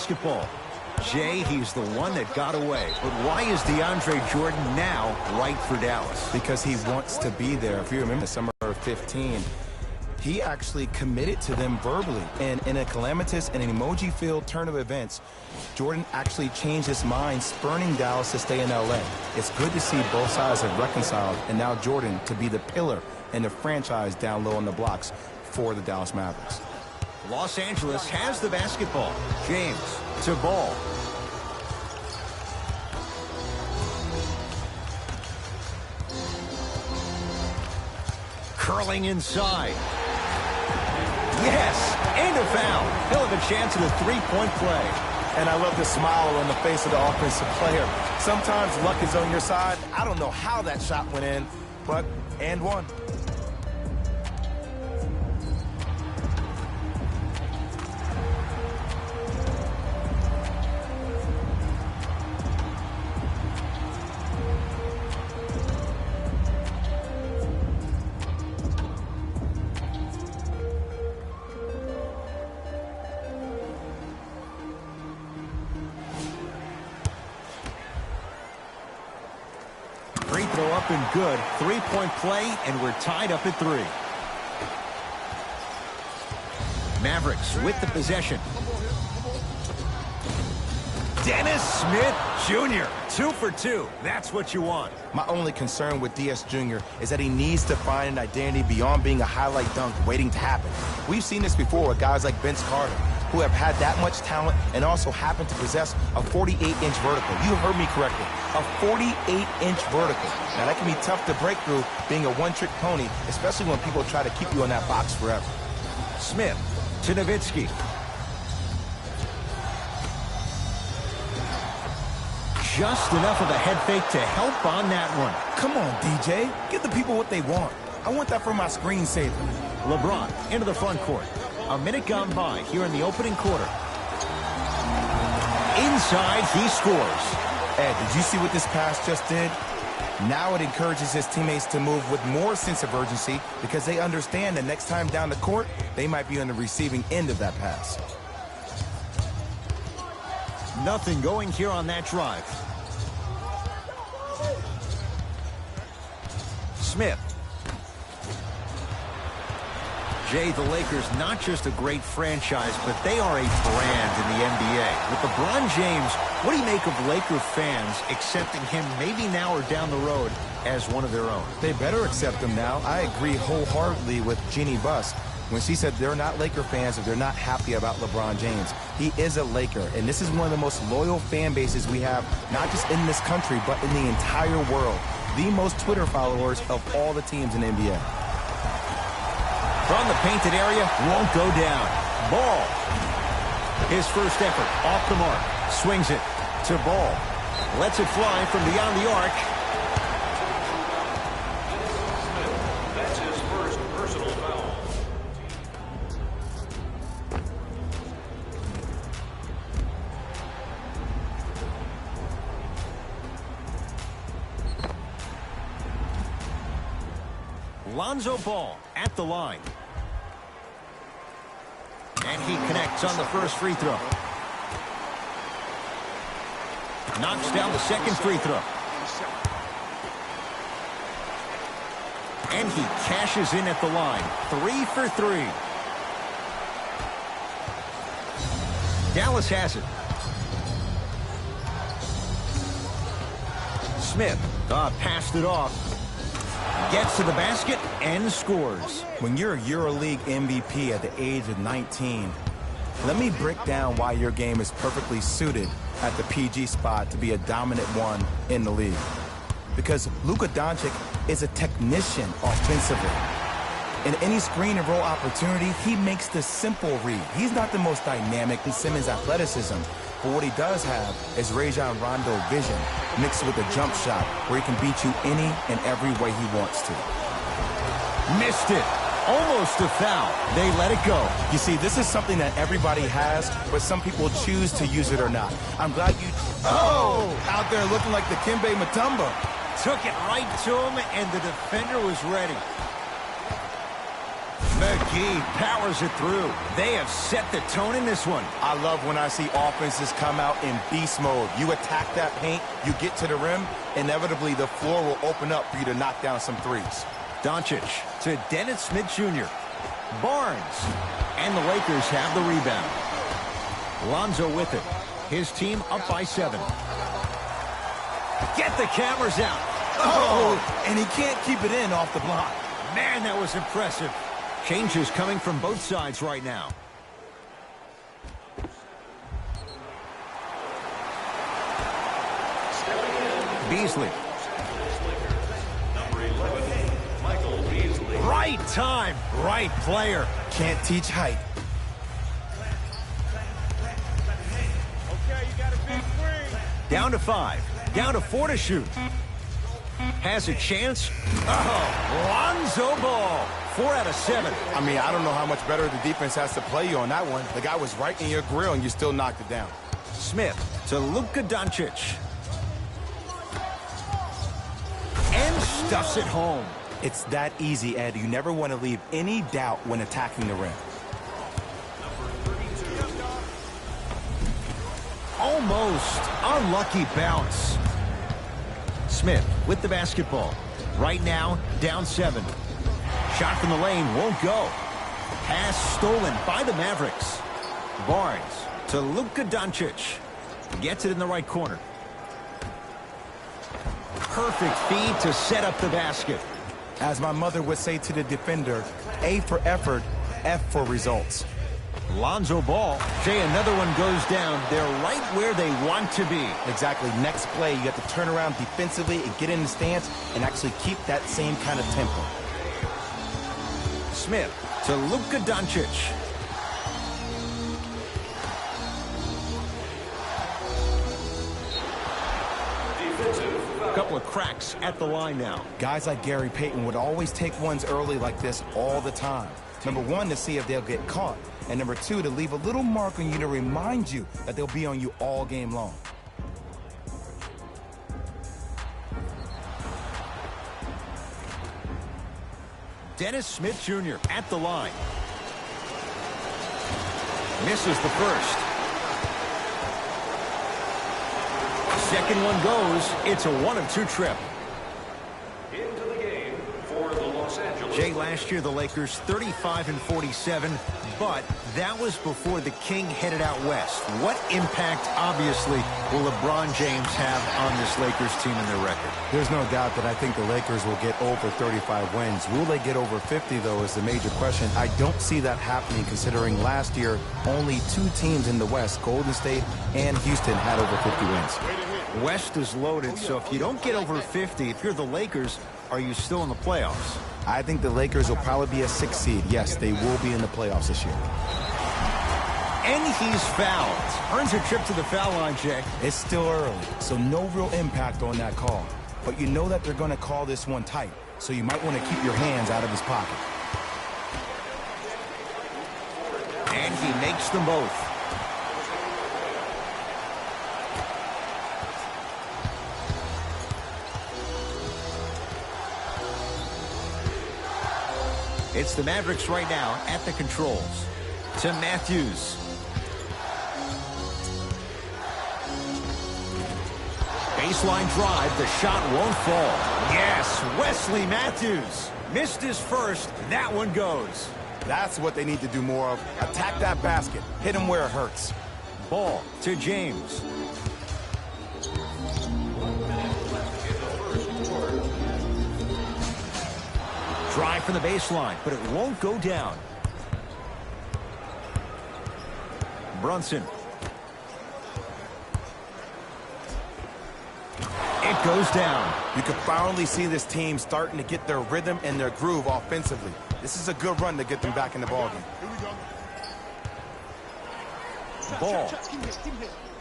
basketball. Jay, he's the one that got away. But why is DeAndre Jordan now right for Dallas? Because he wants to be there. If you remember summer of 15, he actually committed to them verbally. And in a calamitous and an emoji-filled turn of events, Jordan actually changed his mind, spurning Dallas to stay in LA. It's good to see both sides have reconciled, and now Jordan to be the pillar in the franchise down low on the blocks for the Dallas Mavericks. Los Angeles has the basketball. James to Ball. Curling inside. Yes, and a foul. He'll have a chance at a three-point play. And I love the smile on the face of the offensive player. Sometimes luck is on your side. I don't know how that shot went in, but and one. Free throw up and good. Three-point play, and we're tied up at 3. Mavericks with the possession. Dennis Smith Jr. 2 for 2. That's what you want. My only concern with DS Jr. is that he needs to find an identity beyond being a highlight dunk waiting to happen. We've seen this before with guys like Vince Carter, who have had that much talent and also happen to possess a 48-inch vertical. You heard me correctly, a 48-inch vertical. Now, that can be tough to break through being a one-trick pony, especially when people try to keep you in that box forever. Smith to Nowitzki. Just enough of a head fake to help on that one. Come on, DJ. Give the people what they want. I want that for my screensaver. LeBron into the front court. A minute gone by here in the opening quarter. Inside, he scores. Ed, did you see what this pass just did? Now it encourages his teammates to move with more sense of urgency because they understand that next time down the court, they might be on the receiving end of that pass. Nothing going here on that drive. Smith. Jay, the Lakers, not just a great franchise, but they are a brand in the NBA. With LeBron James, what do you make of Laker fans accepting him maybe now or down the road as one of their own? They better accept him now. I agree wholeheartedly with Jeannie Buss when she said they're not Laker fans if they're not happy about LeBron James. He is a Laker, and this is one of the most loyal fan bases we have, not just in this country, but in the entire world. The most Twitter followers of all the teams in the NBA. From the painted area, won't go down. Ball. His first effort off the mark. Swings it to Ball. Lets it fly from beyond the arc. That's his first personal foul. Lonzo Ball at the line. And he connects on the first free throw. Knocks down the second free throw. And he cashes in at the line. 3 for 3. Dallas has it. Smith passed it off. Gets to the basket and scores. When you're a EuroLeague MVP at the age of 19, let me break down why your game is perfectly suited at the PG spot to be a dominant one in the league. Because Luka Doncic is a technician offensively. In any screen and roll opportunity, he makes the simple read. He's not the most dynamic in Simmons' athleticism, but what he does have is Rajon Rondo vision mixed with a jump shot where he can beat you any and every way he wants to. Missed it. Almost a foul. They let it go. You see, this is something that everybody has, but some people choose to use it or not. I'm glad you... Oh! Out there looking like the Kimbe Mutombo. Took it right to him, and the defender was ready. McGee powers it through. They have set the tone in this one. I love when I see offenses come out in beast mode. You attack that paint, you get to the rim, inevitably the floor will open up for you to knock down some threes. Doncic to Dennis Smith Jr. Barnes. And the Lakers have the rebound. Lonzo with it. His team up by 7. Get the cameras out. Oh, and he can't keep it in off the block. Man, that was impressive. Changes coming from both sides right now. Beasley. Number 11, Michael Beasley. Right time, right player. Can't teach height. Okay, you got a big screen. Down to 5. Down to 4 to shoot. Has a chance. Oh, Lonzo Ball. 4 out of 7. I mean, I don't know how much better the defense has to play you on that one. The guy was right in your grill and you still knocked it down. Smith to Luka Doncic. And stuffs it home. It's that easy, Ed. You never want to leave any doubt when attacking the rim. Almost. Unlucky bounce. Smith with the basketball. Right now, down 7. Shot from the lane won't go. Pass stolen by the Mavericks. Barnes to Luka Doncic. Gets it in the right corner. Perfect feed to set up the basket. As my mother would say to the defender, A for effort, F for results. Lonzo Ball. Jay, another one goes down. They're right where they want to be. Exactly. Next play, you have to turn around defensively and get in the stance and actually keep that same kind of tempo. Smith to Luka Doncic. A couple of cracks at the line now. Guys like Gary Payton would always take ones early like this all the time. Number 1, to see if they'll get caught. And number 2, to leave a little mark on you to remind you that they'll be on you all game long. Dennis Smith Jr. at the line. Misses the first. Second one goes. It's a 1 of 2 trip. Into the game for the Los Angeles. Jay, last year the Lakers 35-47, but that was before the King headed out west. What impact, obviously, will LeBron James have on this Lakers team and their record? There's no doubt that I think the Lakers will get over 35 wins. Will they get over 50, though, is the major question. I don't see that happening, considering last year only 2 teams in the West, Golden State and Houston, had over 50 wins. West is loaded, so if you don't get over 50, if you're the Lakers, are you still in the playoffs? I think the Lakers will probably be a 6th seed. Yes, they will be in the playoffs this year. And he's fouled. Earns a trip to the foul line, Jay. It's still early, so no real impact on that call. But you know that they're going to call this one tight, so you might want to keep your hands out of his pocket. And he makes them both. It's the Mavericks right now at the controls. To Matthews. Baseline drive. The shot won't fall. Yes, Wesley Matthews. Missed his first. That one goes. That's what they need to do more of. Attack that basket. Hit him where it hurts. Ball to James. Drive from the baseline, but it won't go down. Brunson. It goes down. You can finally see this team starting to get their rhythm and their groove offensively. This is a good run to get them back in the ballgame. Ball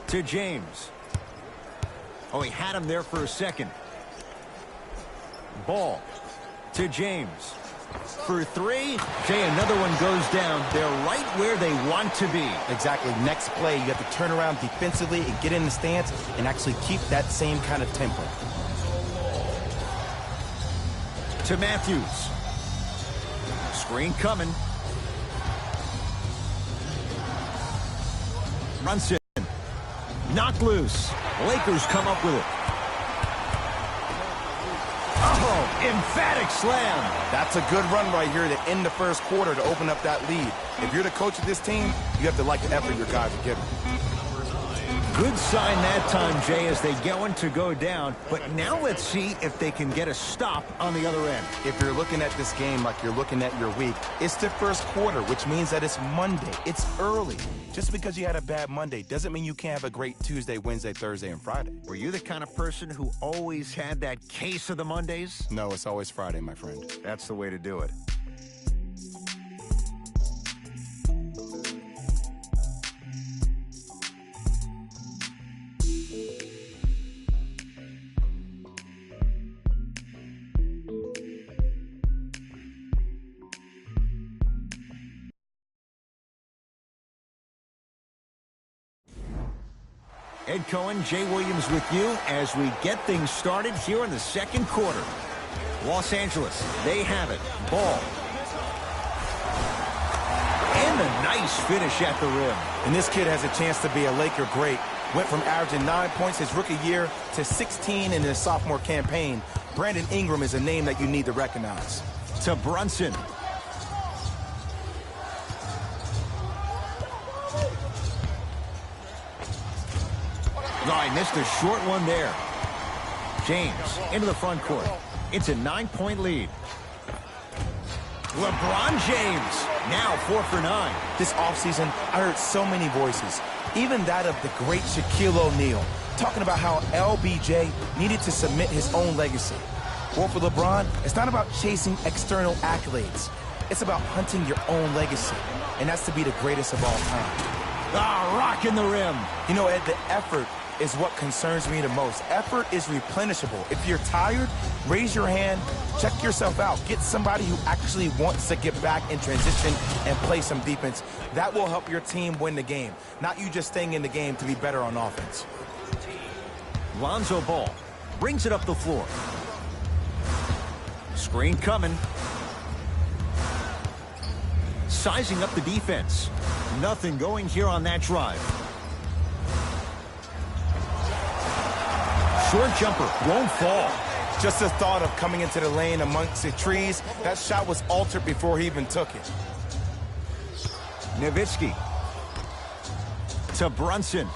to James. Oh, he had him there for a second. Ball to James. For 3. Jay, another one goes down. They're right where they want to be. Exactly. Next play, you have to turn around defensively and get in the stance and actually keep that same kind of tempo. To Matthews. Screen coming. Brunson. Knocked loose. Lakers come up with it. Oh, emphatic slam. That's a good run right here to end the first quarter to open up that lead. If you're the coach of this team, you have to like the effort your guys are giving. Good sign that time, Jay, as they going to go down. But now let's see if they can get a stop on the other end. If you're looking at this game like you're looking at your week, it's the first quarter, which means that it's Monday. It's early. Just because you had a bad Monday doesn't mean you can't have a great Tuesday, Wednesday, Thursday, and Friday. Were you the kind of person who always had that case of the Mondays? No, it's always Friday, my friend. That's the way to do it. Ed Cohen, Jay Williams with you as we get things started here in the second quarter. Los Angeles, they have it. Ball. And a nice finish at the rim. And this kid has a chance to be a Laker great. Went from averaging 9 points his rookie year to 16 in his sophomore campaign. Brandon Ingram is a name that you need to recognize. To Brunson. Oh, I missed a short one there. James into the front court. It's a 9-point lead. LeBron James now 4 for 9. This offseason, I heard so many voices, even that of the great Shaquille O'Neal, talking about how LBJ needed to submit his own legacy. Well, for LeBron, it's not about chasing external accolades. It's about hunting your own legacy, and that's to be the greatest of all time. Ah, rocking the rim. You know, Ed, the effort is what concerns me the most. Effort is replenishable. If you're tired, raise your hand, check yourself out. Get somebody who actually wants to get back in transition and play some defense. That will help your team win the game, not you just staying in the game to be better on offense. Lonzo Ball brings it up the floor. Screen coming. Sizing up the defense. Nothing going here on that drive. Short jumper won't fall. Just the thought of coming into the lane amongst the trees, that shot was altered before he even took it. Nowitzki to Brunson.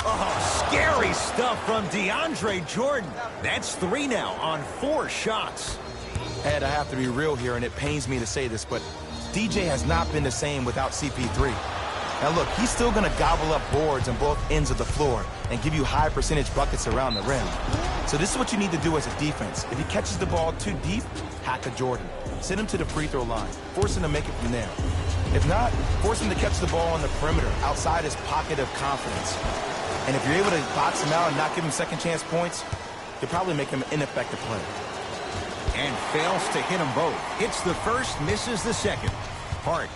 Oh, scary stuff from DeAndre Jordan. That's 3 now on 4 shots. Ed, I have to be real here, and it pains me to say this, but DJ has not been the same without CP3. Now look, he's still going to gobble up boards on both ends of the floor and give you high percentage buckets around the rim. So this is what you need to do as a defense. If he catches the ball too deep, hack a Jordan. Send him to the free throw line. Force him to make it from there. If not, force him to catch the ball on the perimeter outside his pocket of confidence. And if you're able to box him out and not give him second chance points, you'll probably make him an ineffective player. And fails to hit them both. Hits the first, misses the second. Hart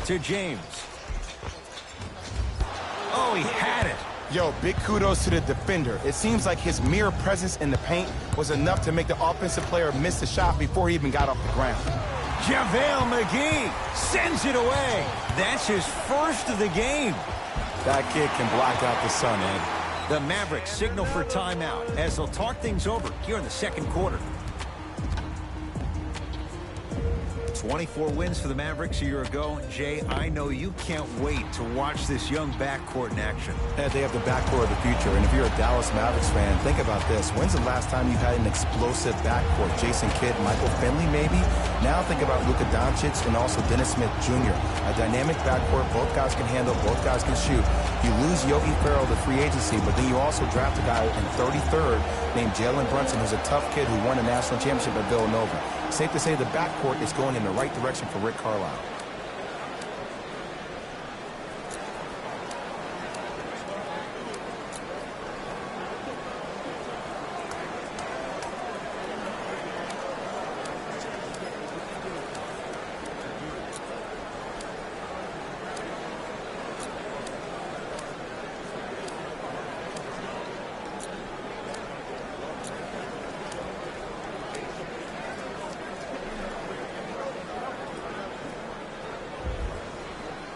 to James. Oh, he had it. Yo, big kudos to the defender. It seems like his mere presence in the paint was enough to make the offensive player miss the shot before he even got off the ground. JaVale McGee sends it away. That's his first of the game. That kid can block out the sun, Ed. The Mavericks signal for timeout as they'll talk things over here in the second quarter. 24 wins for the Mavericks a year ago. Jay, I know you can't wait to watch this young backcourt in action. Yeah, they have the backcourt of the future, and if you're a Dallas Mavericks fan, think about this. When's the last time you had an explosive backcourt? Jason Kidd, Michael Finley, maybe? Now think about Luka Doncic and also Dennis Smith Jr. A dynamic backcourt, both guys can handle, both guys can shoot. You lose Yogi Ferrell to free agency, but then you also draft a guy in 33rd named Jalen Brunson, who's a tough kid who won a national championship at Villanova. Safe to say the backcourt is going in the right direction for Rick Carlisle.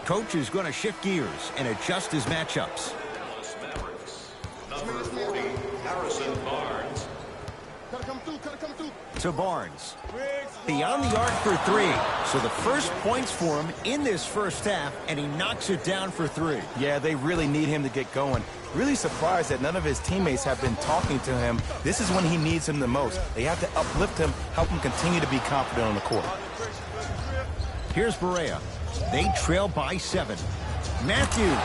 Coach is going to shift gears and adjust his matchups. Dallas Mavericks. Number 40, Harrison Barnes. To Barnes. Beyond the arc for three. So the first points for him in this first half, and he knocks it down for three. Yeah, they really need him to get going. Really surprised that none of his teammates have been talking to him. This is when he needs him the most. They have to uplift him, help him continue to be confident on the court. Here's Barea. They trail by 7. Matthews.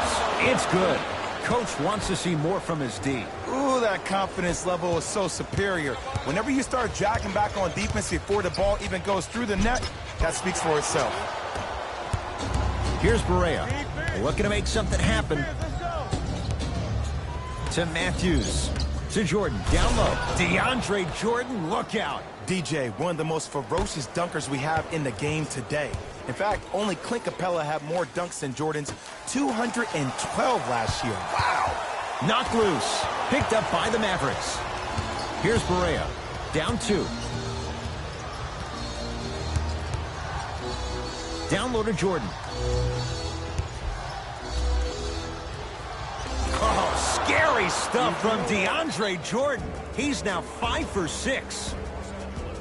It's good. Coach wants to see more from his D. Ooh, that confidence level is so superior. Whenever you start jacking back on defense before the ball even goes through the net, that speaks for itself. Here's Barea. Looking to make something happen. To Matthews. To Jordan. Down low. DeAndre Jordan, look out. DJ, one of the most ferocious dunkers we have in the game today. In fact, only Clint Capella had more dunks than Jordan's 212 last year. Wow! Knocked loose. Picked up by the Mavericks. Here's Barea. Down 2. Down low to Jordan. Oh, scary stuff from DeAndre Jordan. He's now 5 for 6.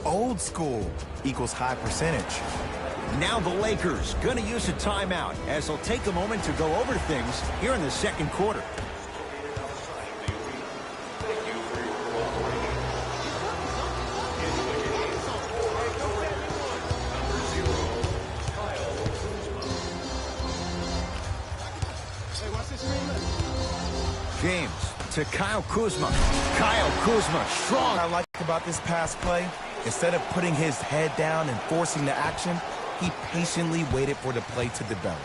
Old school equals high percentage. Now the Lakers going to use a timeout as they'll take a moment to go over things here in the second quarter. James to Kyle Kuzma. Kyle Kuzma, strong. What I like about this pass play, instead of putting his head down and forcing the action, he patiently waited for the play to develop.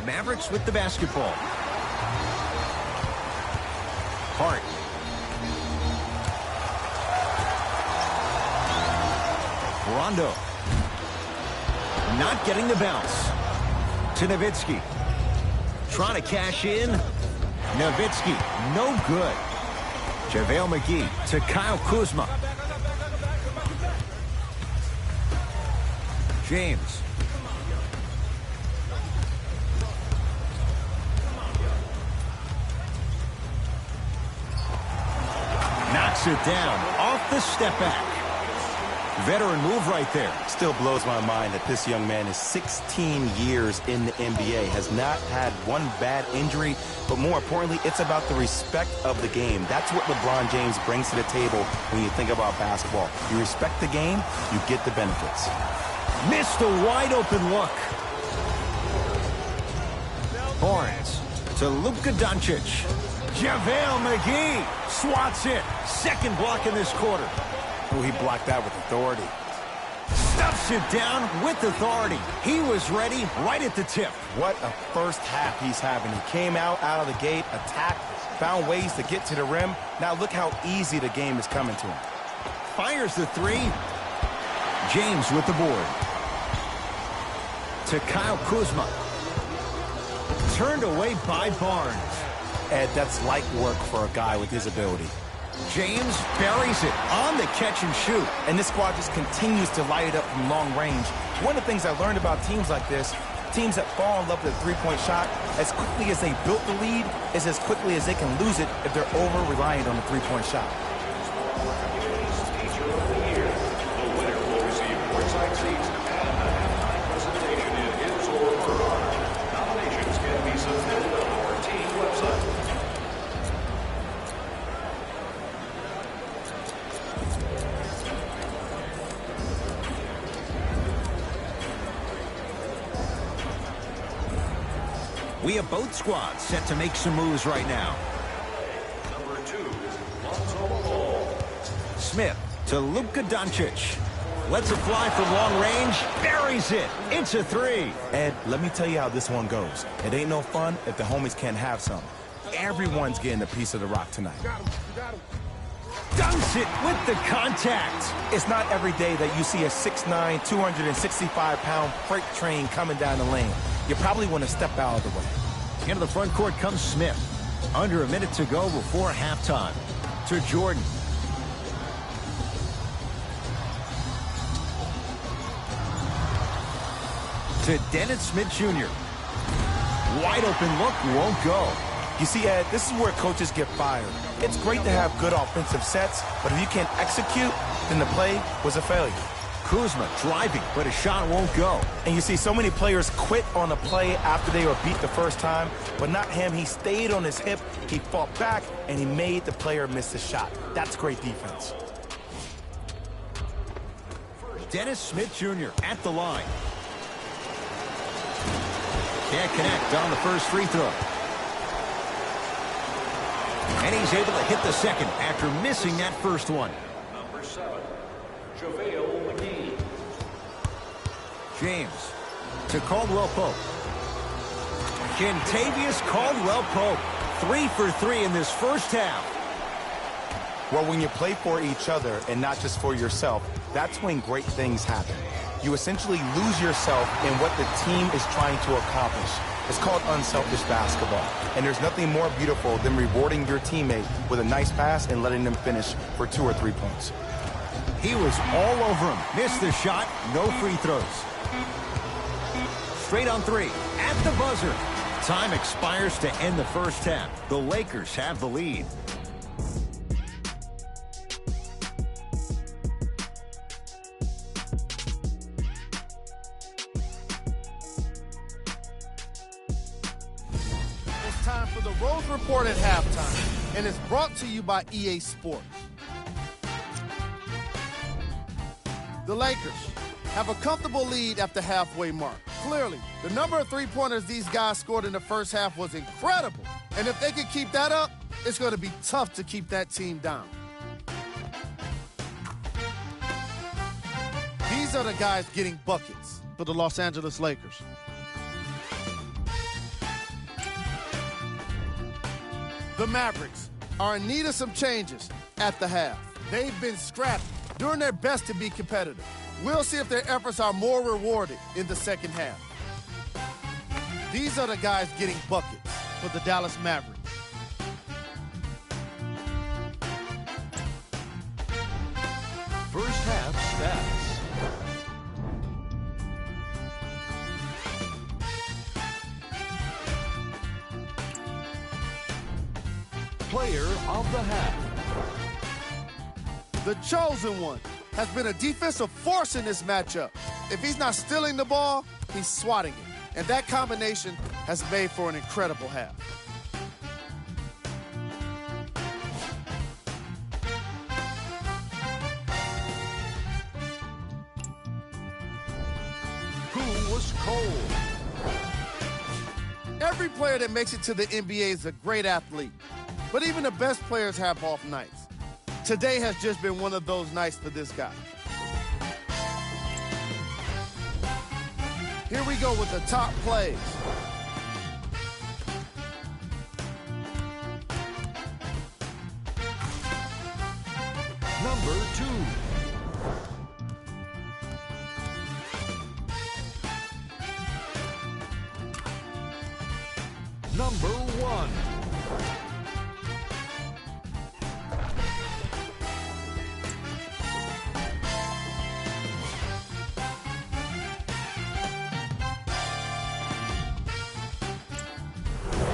Mavericks with the basketball. Hart. Rondo. Not getting the bounce. To Nowitzki. Trying to cash in. Nowitzki, no good. JaVale McGee to Kyle Kuzma. James. Knocks it down off the step back. Veteran move right there. Still blows my mind that this young man is 16 years in the NBA, has not had one bad injury, but more importantly, it's about the respect of the game. That's what LeBron James brings to the table when you think about basketball. You respect the game, you get the benefits. Missed a wide open look. Barnes to Luka Doncic. JaVale McGee swats it. Second block in this quarter. Ooh, he blocked that with authority. Stuffs it down with authority. He was ready right at the tip. What a first half he's having. He came out of the gate, attacked, found ways to get to the rim. Now look how easy the game is coming to him. Fires the 3. James with the board. To Kyle Kuzma. Turned away by Barnes. Ed, that's light work for a guy with his ability. James buries it on the catch and shoot. And this squad just continues to light it up from long range. One of the things I learned about teams like this, teams that fall in love with a three-point shot, as quickly as they built the lead, is as quickly as they can lose it if they're over-reliant on the three-point shot. Teacher of the Year. The winner will receive courtside seats and a halftime presentation in his or her honor. Nominations can be submitted on our team website. We have both squads set to make some moves right now. Number 2, Lonzo Ball. Smith to Luka Doncic. Lets it fly from long range. Buries it. It's a 3. Ed, let me tell you how this one goes. It ain't no fun if the homies can't have some. Everyone's getting a piece of the rock tonight. Dunks it with the contact. It's not every day that you see a 6'9", 265-pound freight train coming down the lane. You probably want to step out of the way. Into the front court comes Smith. Under a minute to go before halftime. To Jordan. To Dennis Smith Jr. Wide open look, won't go. You see, Ed, this is where coaches get fired. It's great to have good offensive sets, but if you can't execute, then the play was a failure. Kuzma driving, but a shot won't go. And you see so many players quit on a play after they were beat the first time, but not him. He stayed on his hip, he fought back, and he made the player miss the shot. That's great defense. Dennis Smith Jr. at the line. Can't connect on the first free throw. And he's able to hit the second after missing that first one. Number 7, JaVale McGee. James to Caldwell Pope. Kentavious Caldwell Pope. 3 for 3 in this first half. Well, when you play for each other and not just for yourself, that's when great things happen. You essentially lose yourself in what the team is trying to accomplish. It's called unselfish basketball. And there's nothing more beautiful than rewarding your teammate with a nice pass and letting them finish for 2 or 3 points. He was all over him. Missed the shot. No free throws. Straight on 3. At the buzzer. Time expires to end the first half. The Lakers have the lead. Time for the Rose Report at halftime, and it's brought to you by EA Sports. The Lakers have a comfortable lead at the halfway mark. Clearly, the number of three-pointers these guys scored in the first half was incredible, and if they can keep that up, it's going to be tough to keep that team down. These are the guys getting buckets for the Los Angeles Lakers. The Mavericks are in need of some changes at the half. They've been scrappy, doing their best to be competitive. We'll see if their efforts are more rewarded in the second half. These are the guys getting buckets for the Dallas Mavericks. First half stats. Player of the half. The chosen one has been a defensive force in this matchup. If he's not stealing the ball, he's swatting it. And that combination has made for an incredible half. Who was cold? Every player that makes it to the NBA is a great athlete. But even the best players have off nights. Today has just been one of those nights for this guy. Here we go with the top plays. Number 2. Number 1.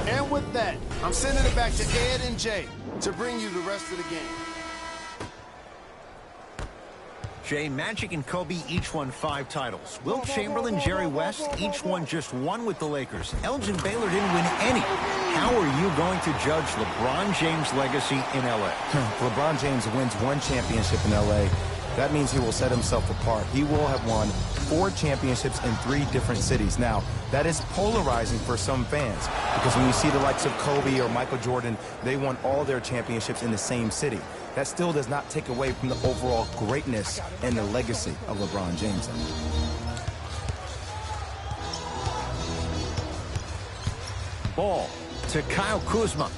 And with that, I'm sending it back to Ed and Jay to bring you the rest of the game. Jay, Magic and Kobe each won 5 titles. Wilt Chamberlain, Jerry West, each won just 1 with the Lakers. Elgin Baylor didn't win any. How are you going to judge LeBron James' legacy in L.A.? LeBron James wins 1 championship in L.A. That means he will set himself apart. He will have won 4 championships in 3 different cities. Now, that is polarizing for some fans because when you see the likes of Kobe or Michael Jordan, they won all their championships in the same city. That still does not take away from the overall greatness and the legacy of LeBron James. Ball to Kyle Kuzma.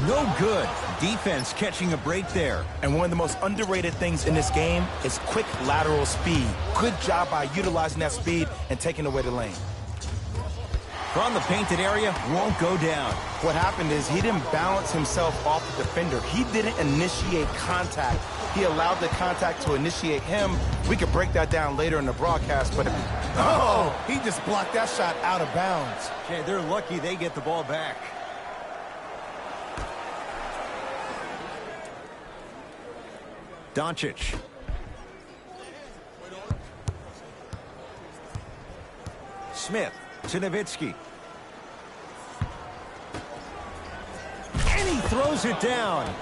No good. Defense catching a break there. And one of the most underrated things in this game is quick lateral speed. Good job by utilizing that speed and taking away the lane. from the painted area won't go down. What happened is he didn't balance himself off the defender. He didn't initiate contact. He allowed the contact to initiate him. We could break that down later in the broadcast, but he just blocked that shot out of bounds. Okay, they're lucky they get the ball back. Doncic. Smith to Nowitzki. And he throws it down.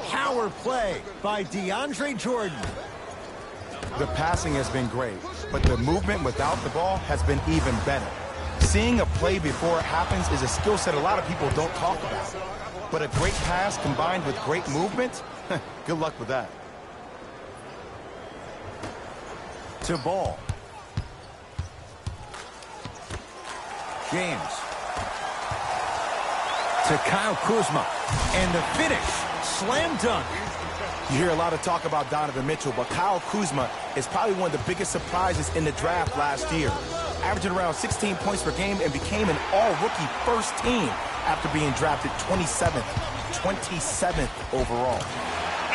Power play by DeAndre Jordan. The passing has been great, but the movement without the ball has been even better. Seeing a play before it happens is a skill set a lot of people don't talk about. But a great pass combined with great movement, good luck with that. To Ball. James. To Kyle Kuzma. And the finish. Slam dunk. You hear a lot of talk about Donovan Mitchell, but Kyle Kuzma is probably one of the biggest surprises in the draft last year. Averaging around 16 points per game and became an all-rookie first team after being drafted 27th overall.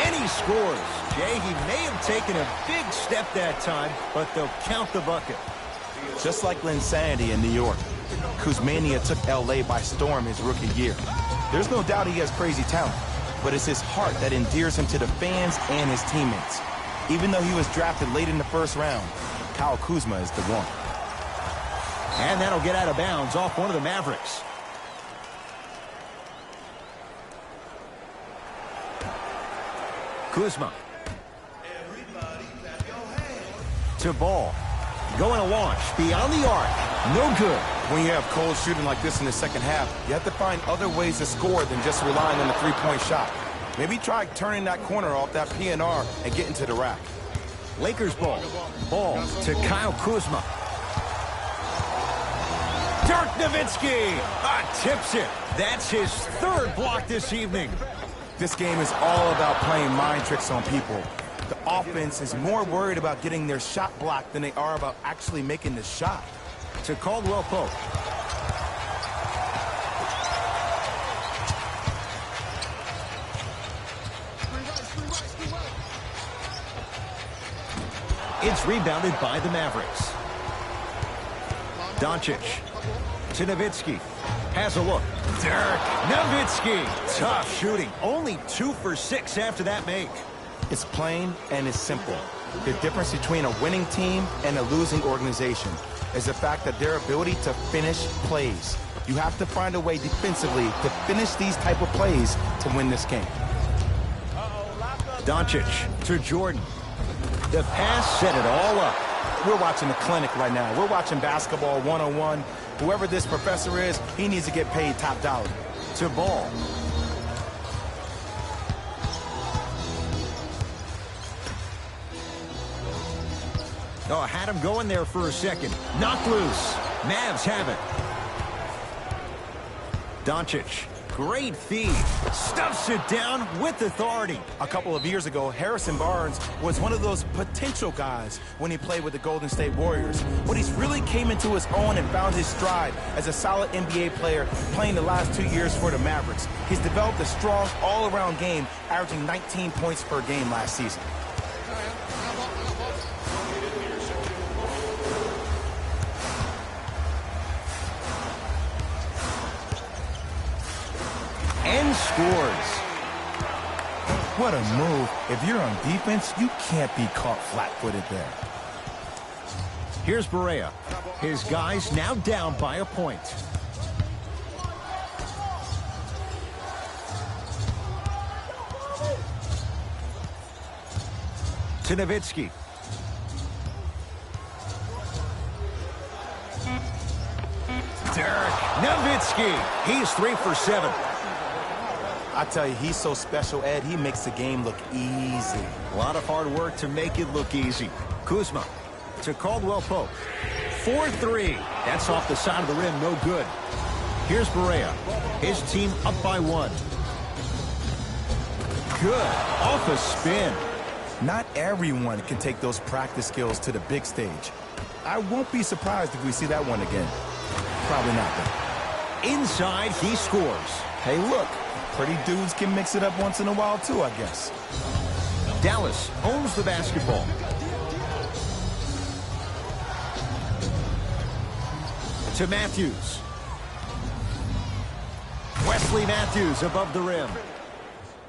And he scores. Jay, he may have taken a big step that time, but they'll count the bucket. Just like Linsanity in New York, Kuzmania took L.A. by storm his rookie year. There's no doubt he has crazy talent, but it's his heart that endears him to the fans and his teammates. Even though he was drafted late in the first round, Kyle Kuzma is the one. And that'll get out of bounds off one of the Mavericks. Kuzma. To Ball. Going to launch beyond the arc. No good. When you have cold shooting like this in the second half, you have to find other ways to score than just relying on the three-point shot. Maybe try turning that corner off that PNR and getting to the rack. Lakers ball. Ball to Kyle Kuzma. Dirk Nowitzki tips it. That's his third block this evening. This game is all about playing mind tricks on people. The offense is more worried about getting their shot blocked than they are about actually making the shot. To Caldwell Pope. It's rebounded by the Mavericks. Doncic to Nowitzki. Has a look. Dirk Nowitzki. Tough shooting. Only 2 for 6 after that make. It's plain and it's simple. The difference between a winning team and a losing organization is the fact that their ability to finish plays. You have to find a way defensively to finish these type of plays to win this game. Doncic to Jordan. The pass set it all up. We're watching a clinic right now. We're watching basketball 101. Whoever this professor is, he needs to get paid top dollar. To Ball. Oh, had him going there for a second. Knocked loose. Mavs have it. Doncic. Great feed. Stuffs it down with authority. A couple of years ago, Harrison Barnes was one of those potential guys when he played with the Golden State Warriors. But he's really came into his own and found his stride as a solid NBA player playing the last 2 years for the Mavericks. He's developed a strong all-around game, averaging 19 points per game last season. And scores. What a move. If you're on defense, you can't be caught flat-footed there. Here's Barea. His guys now down by a point. To Nowitzki. Dirk Nowitzki. He's 3 for 7. I tell you, he's so special, Ed. He makes the game look easy. A lot of hard work to make it look easy. Kuzma to Caldwell Pope. 4-3. That's off the side of the rim. No good. Here's Barea. His team up by 1. Good. Off a spin. Not everyone can take those practice skills to the big stage. I won't be surprised if we see that one again. Probably not, though. Inside, he scores. Hey, look, pretty dudes can mix it up once in a while, too, I guess. Dallas owns the basketball. To Matthews. Wesley Matthews above the rim.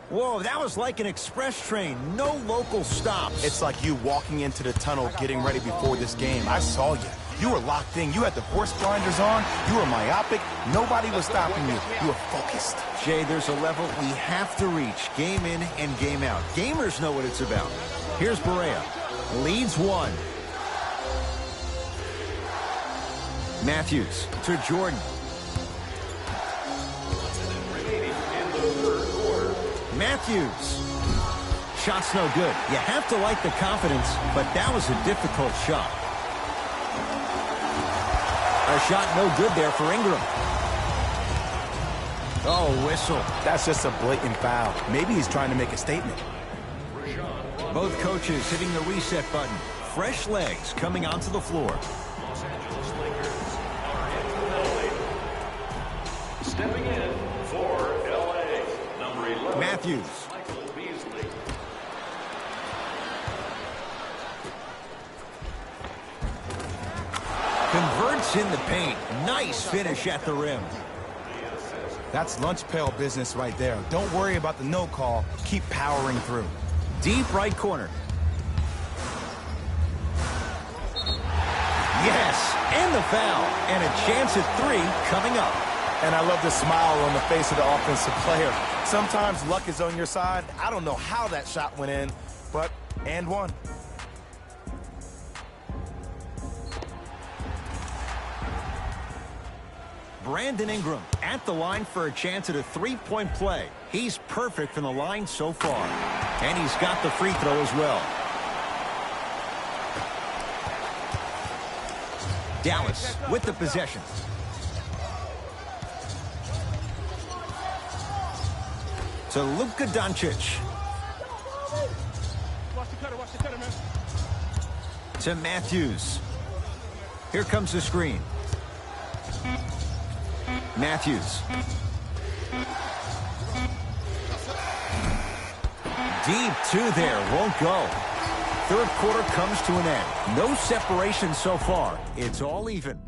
Whoa, that was like an express train. No local stops. It's like you walking into the tunnel getting ready before this game. I saw you. You were locked in. You had the horse blinders on. You were myopic. Nobody was stopping you. You were focused. Jay, there's a level we have to reach game in and game out. Gamers know what it's about. Here's Barea. Leads one. Matthews to Jordan. Matthews. Shot's no good. You have to like the confidence, but that was a difficult shot. A shot no good there for Ingram. Oh, whistle. That's just a blatant foul. Maybe he's trying to make a statement. Both coaches hitting the reset button. Fresh legs coming onto the floor. Stepping in for L.A., number 11, Matthews. Converts in the paint. Nice finish at the rim. That's lunch pail business right there. Don't worry about the no call. Keep powering through. Deep right corner. Yes, and the foul. And a chance at three coming up. And I love the smile on the face of the offensive player. Sometimes luck is on your side. I don't know how that shot went in, but and one. Brandon Ingram at the line for a chance at a three-point play. He's perfect from the line so far. And he's got the free throw as well. Dallas with the possession. To Luka Doncic. Watch the cutter, man. To Matthews. Here comes the screen. Matthews. Deep two there, won't go. Third quarter comes to an end. No separation so far. It's all even.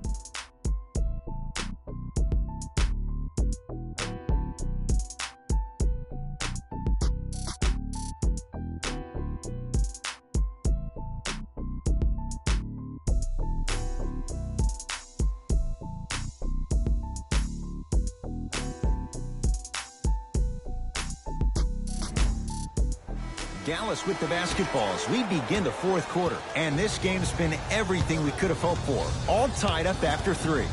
Dallas with the basketball as we begin the fourth quarter. And this game's been everything we could have hoped for. All tied up after three.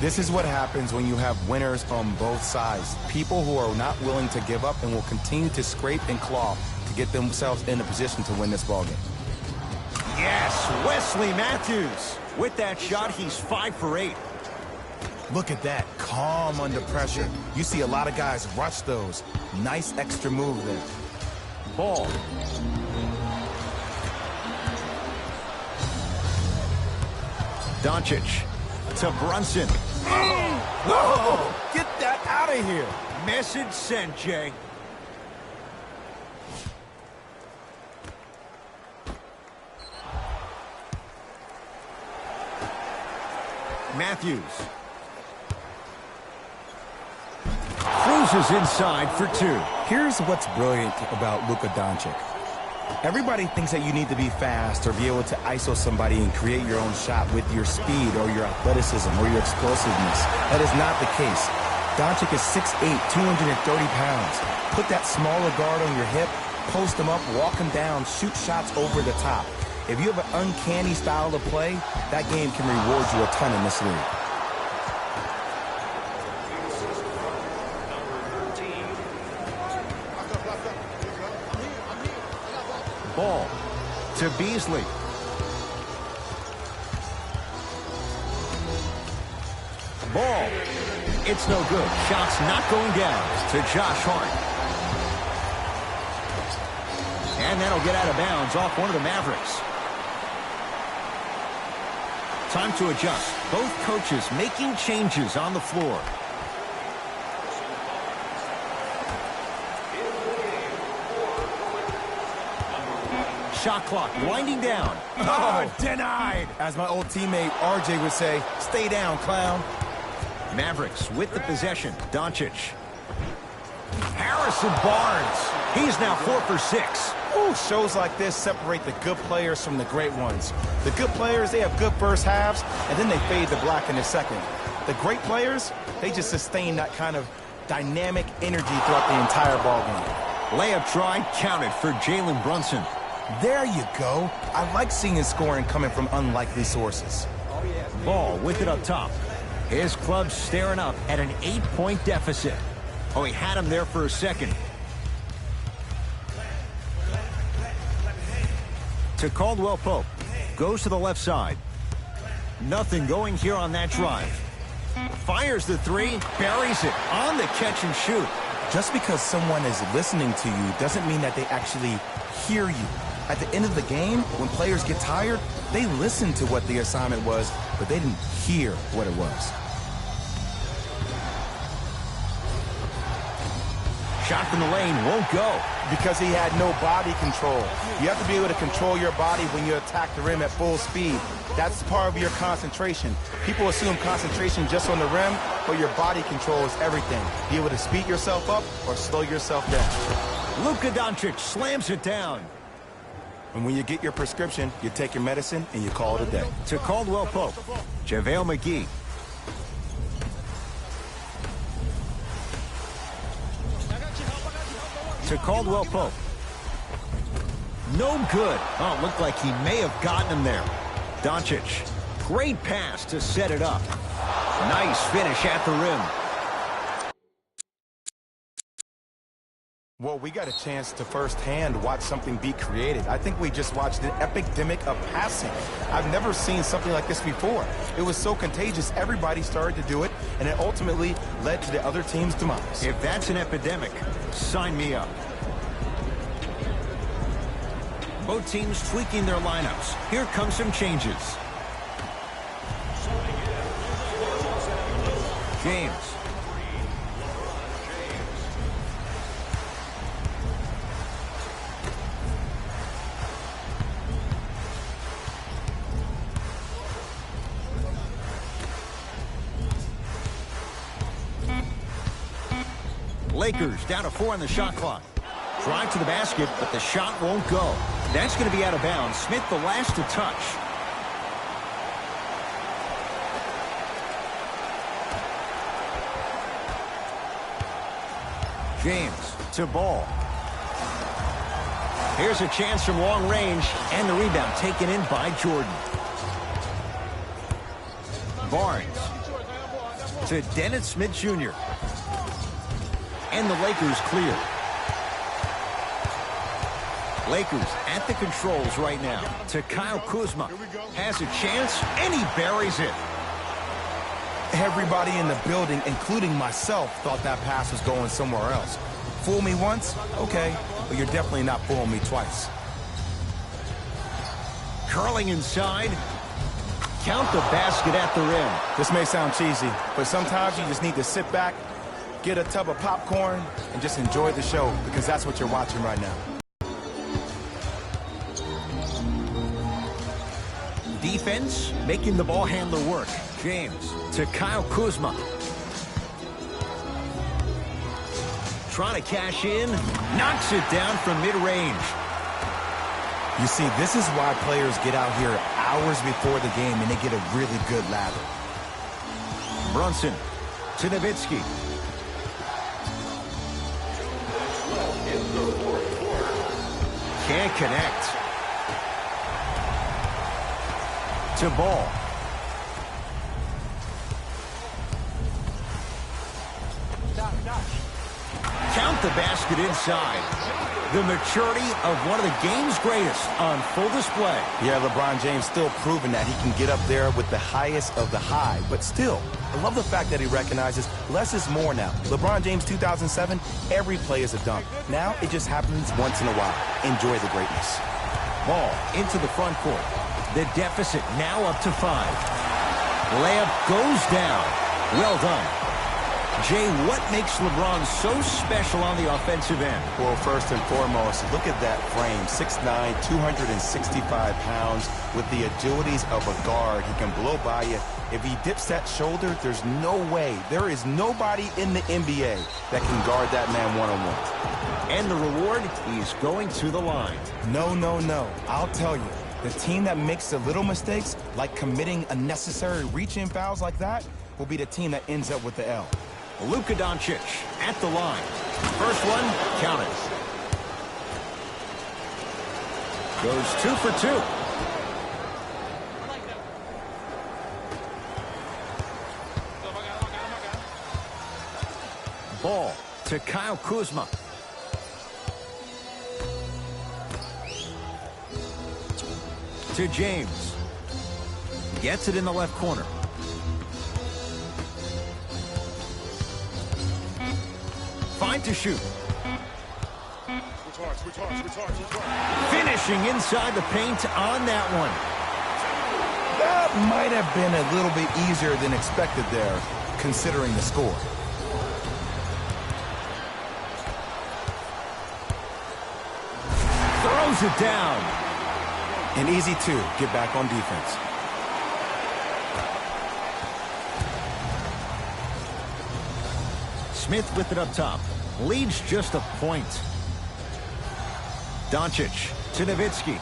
This is what happens when you have winners on both sides. People who are not willing to give up and will continue to scrape and claw to get themselves in a position to win this ballgame. Yes, Wesley Matthews. With that shot, he's 5 for 8. Look at that. Calm under pressure. You see a lot of guys rush those. Nice extra move there. Ball. Doncic to Brunson. Whoa! Get that out of here. Message sent, Jay. Matthews. Cruises inside for 2. Here's what's brilliant about Luka Doncic. Everybody thinks that you need to be fast or be able to ISO somebody and create your own shot with your speed or your athleticism or your explosiveness. That is not the case. Doncic is 6'8", 230 pounds. Put that smaller guard on your hip, post him up, walk him down, shoot shots over the top. If you have an uncanny style of play, that game can reward you a ton in this league. Ball to Beasley. Ball. It's no good. Shots not going down to Josh Hart. And that'll get out of bounds off one of the Mavericks. Time to adjust. Both coaches making changes on the floor. shot clock winding down. Oh, denied. As my old teammate RJ would say, stay down, clown. Mavericks with the possession. Doncic. Harrison Barnes. He's now 4 for 6. Ooh, shows like this separate the good players from the great ones. The good players, they have good first halves, and then they fade to black in the second. The great players, they just sustain that kind of dynamic energy throughout the entire ballgame. Layup tried, counted for Jalen Brunson. There you go. I like seeing his scoring coming from unlikely sources. Ball with it up top. His club staring up at an 8-point deficit. Oh, he had him there for a second. To Caldwell Pope. Goes to the left side. Nothing going here on that drive. Fires the three, buries it on the catch and shoot. Just because someone is listening to you doesn't mean that they actually hear you. At the end of the game, when players get tired, they listen to what the assignment was, but they didn't hear what it was. Shot from the lane won't go. Because he had no body control. You have to be able to control your body when you attack the rim at full speed. That's part of your concentration. People assume concentration just on the rim, but your body control is everything. Be able to speed yourself up or slow yourself down. Luka Doncic slams it down. And when you get your prescription, you take your medicine and you call it a day. To Caldwell Pope. JaVale McGee. To Caldwell Pope. No good. Oh, it looked like he may have gotten him there. Doncic. Great pass to set it up. Nice finish at the rim. Well, we got a chance to firsthand watch something be created. I think we just watched an epidemic of passing. I've never seen something like this before. It was so contagious, everybody started to do it, and it ultimately led to the other team's demise. If that's an epidemic, sign me up. Both teams tweaking their lineups. Here come some changes. James. Lakers down to 4 on the shot clock. Drive to the basket, but the shot won't go. That's going to be out of bounds. Smith the last to touch. James to Ball. Here's a chance from long range, and the rebound taken in by Jordan. Barnes to Dennis Smith Jr. And the Lakers clear. Lakers at the controls right now. To Kyle Kuzma. Has a chance, and he buries it. Everybody in the building, including myself, thought that pass was going somewhere else. Fool me once? Okay. But you're definitely not fooling me twice. Curling inside. Count the basket at the rim. This may sound cheesy, but sometimes you just need to sit back, get a tub of popcorn, and just enjoy the show, because that's what you're watching right now. Defense making the ball handler work. James to Kyle Kuzma. Trying to cash in. Knocks it down from mid-range. You see, this is why players get out here hours before the game and they get a really good lather. Brunson to Nowitzki. Can't connect. To Ball. Count the basket inside. The maturity of one of the game's greatest on full display. Yeah, LeBron James still proving that he can get up there with the highest of the high. But still, I love the fact that he recognizes less is more now. LeBron James 2007, every play is a dunk. Now it just happens once in a while. Enjoy the greatness. Ball into the front court. The deficit now up to 5. Layup goes down. Well done. Jay, what makes LeBron so special on the offensive end? Well, first and foremost, look at that frame. 6'9", 265 pounds with the agilities of a guard. He can blow by you. If he dips that shoulder, there's no way. There is nobody in the NBA that can guard that man one-on-one. And the reward, he's going to the line. No, no, no. I'll tell you. The team that makes the little mistakes, like committing unnecessary reach-in fouls like that, will be the team that ends up with the L. Luka Doncic at the line. First one, counted. Goes 2 for 2. Ball to Kyle Kuzma. To James. Gets it in the left corner. Fine to shoot. Finishing inside the paint on that one. That might have been a little bit easier than expected there, considering the score. Throws it down. An easy two. Get back on defense. Smith with it up top. Leads just a point. Doncic to Nowitzki.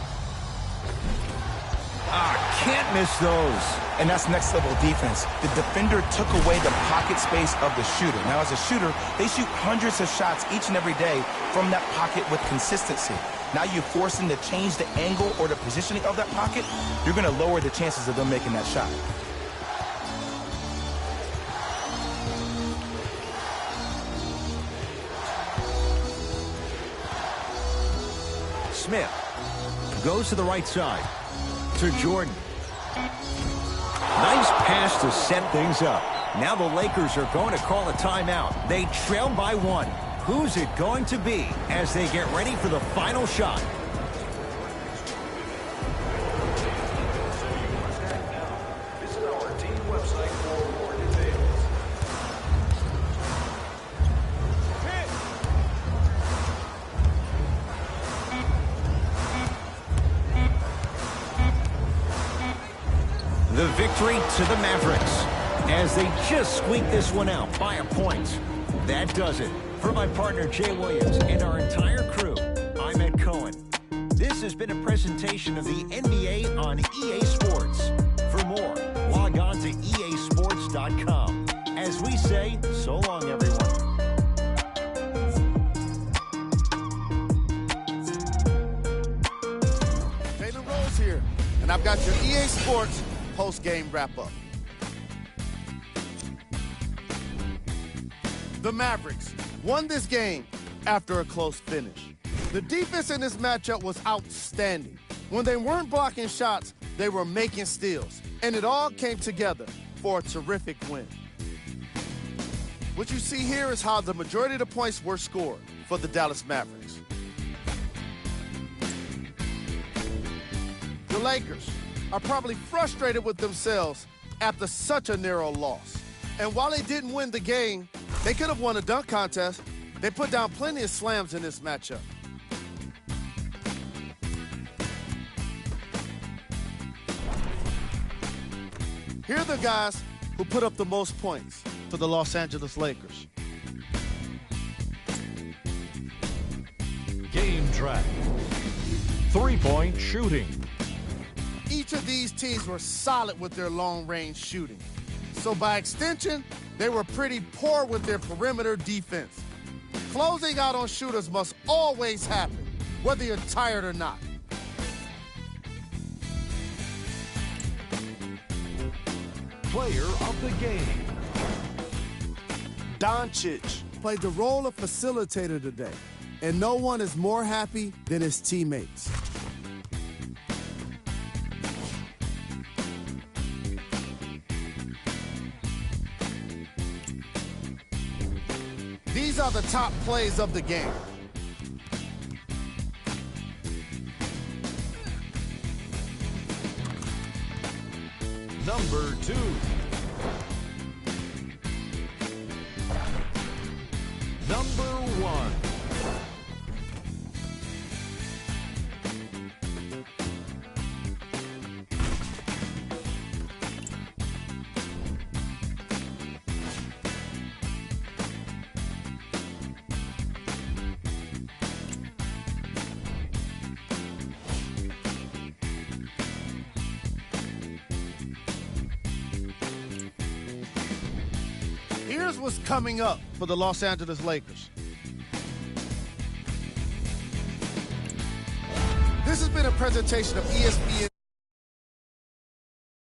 Can't miss those. And that's next level defense. The defender took away the pocket space of the shooter. Now, as a shooter, they shoot hundreds of shots each and every day from that pocket with consistency. Now you force them to change the angle or the positioning of that pocket, you're going to lower the chances of them making that shot. Smith goes to the right side. To Jordan. Nice pass to set things up. Now the Lakers are going to call a timeout. They trail by 1. Who's it going to be as they get ready for the final shot? Visit our team website for more details. The victory to the Mavericks as they just squeak this one out by a point. That does it. For my partner Jay Williams and our entire crew, I'm Ed Cohen. This has been a presentation of the NBA on EA Sports. For more, log on to easports.com. As we say, so long, everyone. Jalen Rose here, and I've got your EA Sports post-game wrap-up. The Mavericks won this game after a close finish. The defense in this matchup was outstanding. When they weren't blocking shots, they were making steals, and it all came together for a terrific win. What you see here is how the majority of the points were scored for the Dallas Mavericks. The Lakers are probably frustrated with themselves after such a narrow loss. And while they didn't win the game, they could have won a dunk contest. They put down plenty of slams in this matchup. Here are the guys who put up the most points for the Los Angeles Lakers. Game track. Three-point shooting. Each of these teams were solid with their long-range shooting. So by extension, they were pretty poor with their perimeter defense. Closing out on shooters must always happen, whether you're tired or not. Player of the game. Doncic played the role of facilitator today, and no one is more happy than his teammates. These are the top plays of the game. Number 2. Here's what's coming up for the Los Angeles Lakers. This has been a presentation of ESPN.